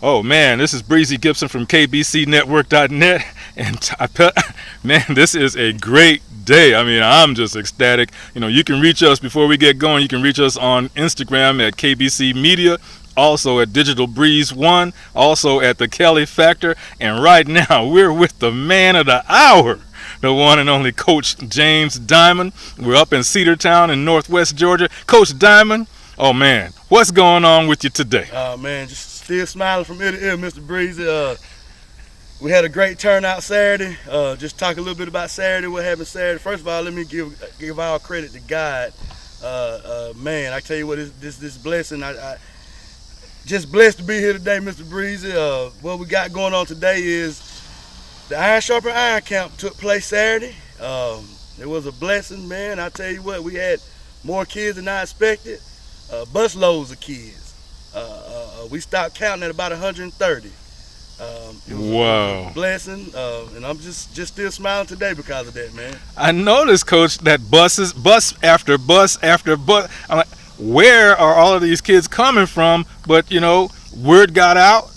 Oh man, this is Breezy Gipson from KBCNetwork.net, and man, this is a great day. I mean, I'm just ecstatic. You know, you can reach us before we get going. You can reach us on Instagram at KBC Media, also at Digital Breeze One, also at the Kelly Factor, and right now we're with the man of the hour, the one and only Coach James Diamond. We're up in Cedartown in Northwest Georgia. Coach Diamond, oh man, what's going on with you today? Man, just still smiling from ear to ear, Mr. Breezy. We had a great turnout Saturday. Just talk a little bit about Saturday, what happened Saturday. First of all, let me give all credit to God. Man, I tell you what, this blessing, I just blessed to be here today, Mr. Breezy. What we got going on today is the Iron Sharpen Iron Camp took place Saturday. It was a blessing, man. I tell you what, we had more kids than I expected. Bus loads of kids. We stopped counting at about 130. It was Wow. a blessing, and I'm just still smiling today because of that, man. I noticed, Coach, that bus after bus after bus. I'm like, where are all of these kids coming from? But, you know, word got out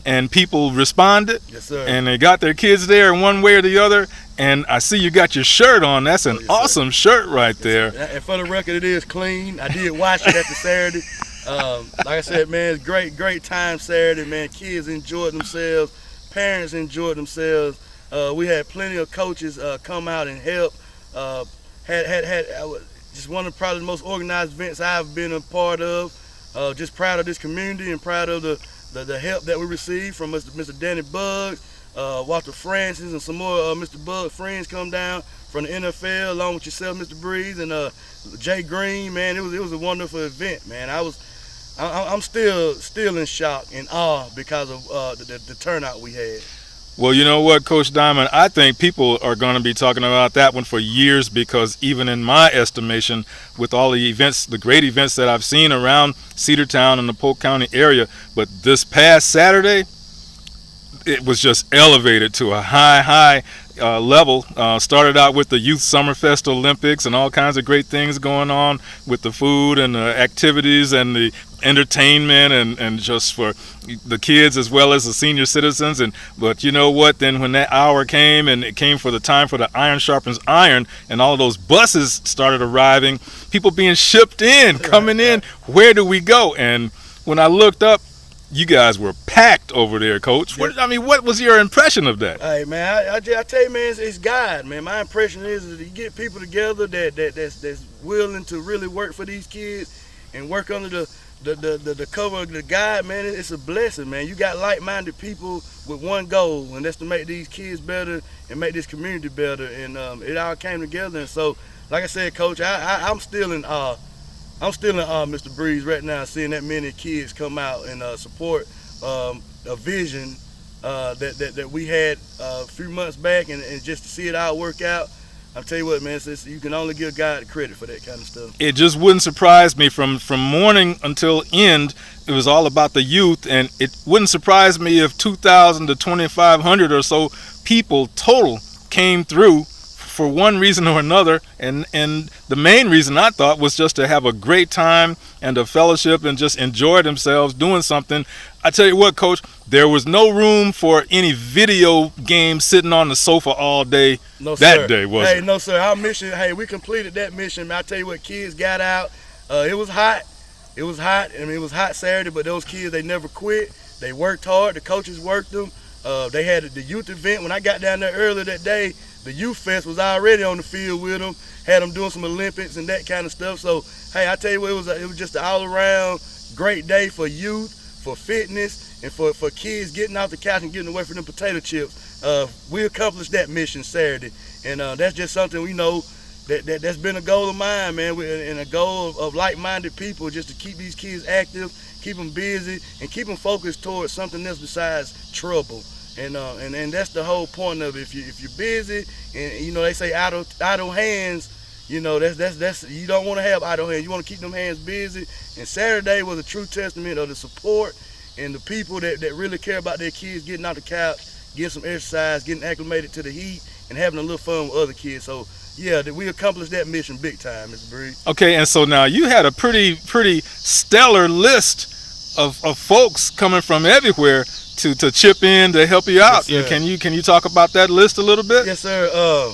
and people responded. Yes, sir. And they got their kids there in one way or the other. And I see you got your shirt on. That's an awesome shirt right there. Sir. And for the record, it is clean. I did wash it after Saturday. Like I said, man, it's great time Saturday, man. Kids enjoyed themselves. Parents enjoyed themselves. We had plenty of coaches come out and help. Just one of probably the most organized events I've been a part of. Just proud of this community and proud of the help that we received from Mr. Danny Buggs, Walter Francis, and some more Mr. Buggs friends come down from the N.F.L. along with yourself, Mr. Breeze, and Jay Green. Man, it was a wonderful event, man. I'm still in shock and awe because of the turnout we had. Well, you know what, Coach Diamond? I think people are going to be talking about that one for years because even in my estimation, with all the events, the great events that I've seen around Cedartown and the Polk County area, but this past Saturday, it was just elevated to a high level. Started out with the Youth Summerfest Olympics and all kinds of great things going on with the food and the activities and the entertainment and just for the kids as well as the senior citizens. But you know what, then when that hour came and it came for the time for the Iron Sharpens Iron and all of those buses started arriving, people being shipped in, coming in, where do we go? And when I looked up, you guys were packed over there, Coach. What was your impression of that? Hey, man, I tell you, man, it's God, man. My impression is that you get people together that's willing to really work for these kids and work under the cover of the God, man. It's a blessing, man. You got like-minded people with one goal, and that's to make these kids better and make this community better. And it all came together. And so, like I said, Coach, I'm still in awe. I'm still in awe, Mr. Breeze, right now, seeing that many kids come out and support a vision that we had a few months back, and just to see it all work out. I'll tell you what, man, you can only give God credit for that kind of stuff. It just wouldn't surprise me from morning until end. It was all about the youth, and it wouldn't surprise me if 2,000 to 2,500 or so people total came through for one reason or another, and the main reason I thought was just to have a great time and a fellowship and just enjoy themselves doing something. I tell you what, Coach, there was no room for any video game sitting on the sofa all day. No, that sir. day, was Hey, it? no, sir. Our mission, hey, we completed that mission, man. I tell you what, kids got out. It was hot. It was hot. I mean, it was hot Saturday, but those kids, they never quit. They worked hard. The coaches worked them. They had the youth event. When I got down there earlier that day, the Youth Fest was already on the field with them, had them doing some Olympics and that kind of stuff. So, hey, I tell you what, it was just an all-around great day for youth, for fitness, and for kids getting off the couch and getting away from them potato chips. We accomplished that mission Saturday, and that's just something we know that's been a goal of mine, man, and a goal of like-minded people, just to keep these kids active, keep them busy, and keep them focused towards something else besides trouble. And that's the whole point of it. If you're busy, and you know they say idle hands, you know that's you don't want to have idle hands. You want to keep them hands busy. And Saturday was a true testament of the support and the people that really care about their kids getting out the couch, getting some exercise, getting acclimated to the heat, and having a little fun with other kids. So yeah, we accomplished that mission big time, Mr. Breeze. Okay, and so now you had a pretty stellar list of folks coming from everywhere to chip in to help you out. Yes, Can you talk about that list a little bit? Yes, sir.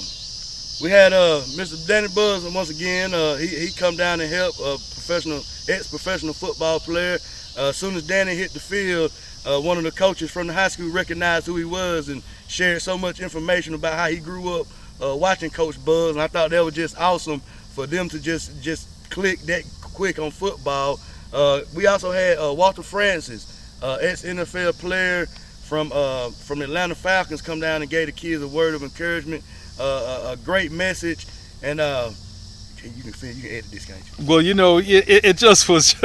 We had Mr. Danny Buzz once again. He come down and help, ex-professional football player. As soon as Danny hit the field, one of the coaches from the high school recognized who he was and shared so much information about how he grew up watching Coach Buzz. And I thought that was just awesome for them to just click that quick on football. We also had Walter Francis, ex-N.F.L. player from the Atlanta Falcons, come down and gave the kids a word of encouragement, a great message, and you can edit this, can't you? Well, it just was,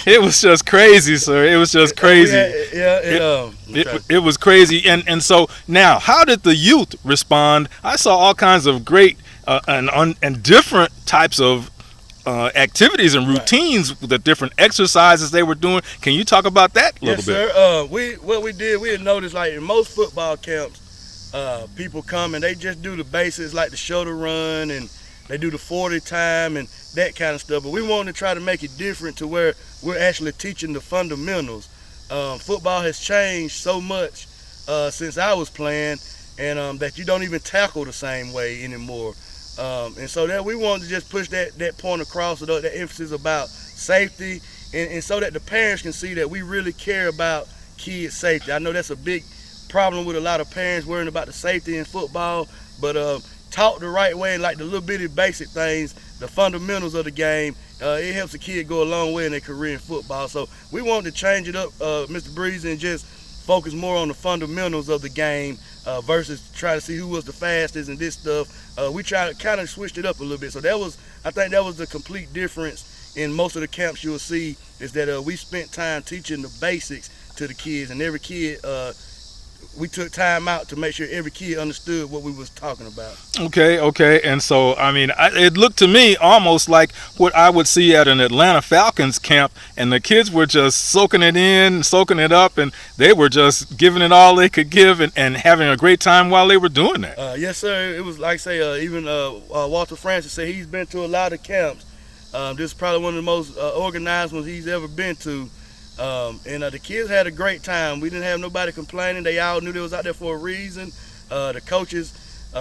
it was just crazy, sir. It was just crazy. It was crazy, and so now, how did the youth respond? I saw all kinds of great and different types of activities and routines, right, the different exercises they were doing. Can you talk about that a little bit? Yes, sir. We had noticed, like in most football camps, people come and they just do the basics, like the shoulder run, and they do the 40 time and that kind of stuff. But we wanted to try to make it different to where we're actually teaching the fundamentals. Football has changed so much since I was playing, and that you don't even tackle the same way anymore. And so that we wanted to just push that point across, that emphasis about safety, and so that the parents can see that we really care about kids' safety. I know that's a big problem with a lot of parents worrying about the safety in football, but taught the right way, like the little bitty basic things, the fundamentals of the game, it helps a kid go a long way in their career in football. So we wanted to change it up, Mr. Breezy, and just focus more on the fundamentals of the game versus try to see who was the fastest and this stuff. We tried to kind of switched it up a little bit. So I think that was the complete difference in most of the camps you'll see, is that we spent time teaching the basics to the kids, and every kid, we took time out to make sure every kid understood what we was talking about. Okay. And so, I mean, it looked to me almost like what I would see at an Atlanta Falcons camp, and the kids were just soaking it in, soaking it up, and they were just giving it all they could give and having a great time while they were doing that. Yes, sir. It was like, say, even Walter Francis said he's been to a lot of camps. This is probably one of the most organized ones he's ever been to. And the kids had a great time. We didn't have nobody complaining. They all knew they was out there for a reason. The coaches,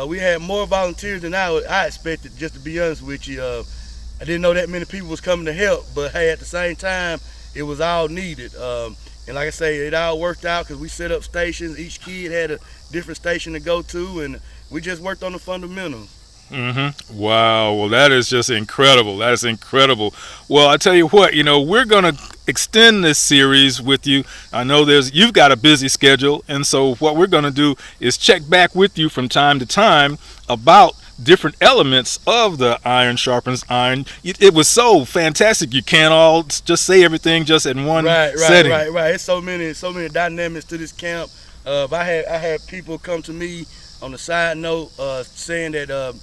we had more volunteers than I expected, just to be honest with you. I didn't know that many people was coming to help, but hey, at the same time, it was all needed. And like I say, it all worked out because we set up stations. Each kid had a different station to go to, and we just worked on the fundamentals. Mm-hmm. Wow. Well, that is just incredible. That is incredible. Well, I tell you what, we're going to extend this series with you. I know you've got a busy schedule, and so what we're going to do is check back with you from time to time about different elements of the Iron Sharpens Iron. It was so fantastic. You can't all just say everything just in one setting. Right. It's so many dynamics to this camp. I had people come to me on the side note saying that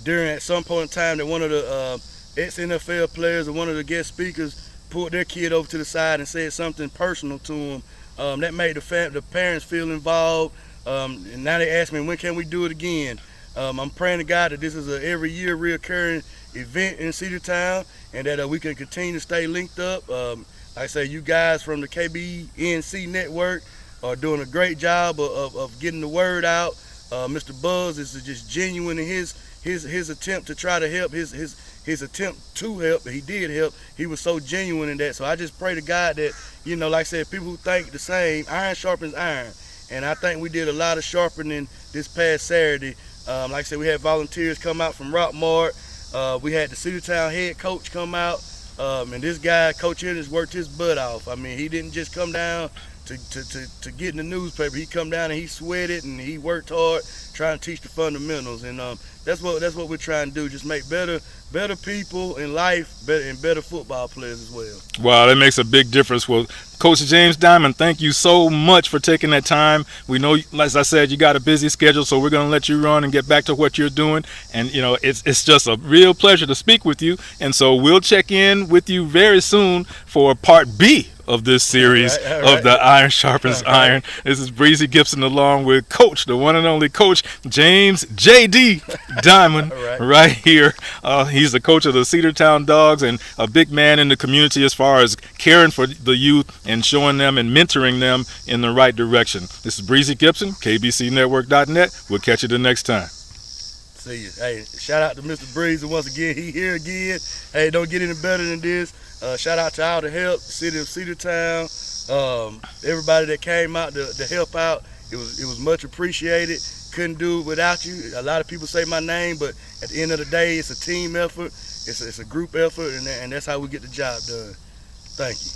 during at some point in time that one of the ex-NFL players or one of the guest speakers pulled their kid over to the side and said something personal to him. That made the parents feel involved. And now they ask me, when can we do it again? I'm praying to God that this is a every year reoccurring event in Cedartown, and that we can continue to stay linked up. Like I say, you guys from the KBCN network are doing a great job of getting the word out. Mr. Buzz is just genuine in his attempt to try to help, his attempt to help. He did help. He was so genuine in that. So I just pray to God that, like I said, people who think the same, iron sharpens iron. And I think we did a lot of sharpening this past Saturday. Like I said, we had volunteers come out from Rockmart. We had the Cedartown head coach come out. And this guy, Coach Hendrix, worked his butt off. I mean, he didn't just come down to get in the newspaper. He come down and he sweated and he worked hard trying to teach the fundamentals. And that's what we're trying to do, just make better people in life, better football players as well. Wow, that makes a big difference. Well, Coach James Diamond, thank you so much for taking that time. We know, as I said, you got a busy schedule, so we're going to let you run and get back to what you're doing. And, it's just a real pleasure to speak with you. And so we'll check in with you very soon for part B of this series All right. of the Iron Sharpens Iron. This is Breezy Gipson along with Coach, the one and only Coach James J.D. Diamond, right here. He's the coach of the Cedartown Dogs and a big man in the community as far as caring for the youth and showing them and mentoring them in the right direction. This is Breezy Gipson, KBCNetwork.net. We'll catch you the next time. See you. Hey, shout out to Mr. Breezy once again. He here again. Hey, don't get any better than this. Shout out to all the help, the city of Cedartown, everybody that came out to help out. It was much appreciated. Couldn't do it without you. A lot of people say my name, but at the end of the day, it's a team effort. It's a group effort, and that's how we get the job done. Thank you.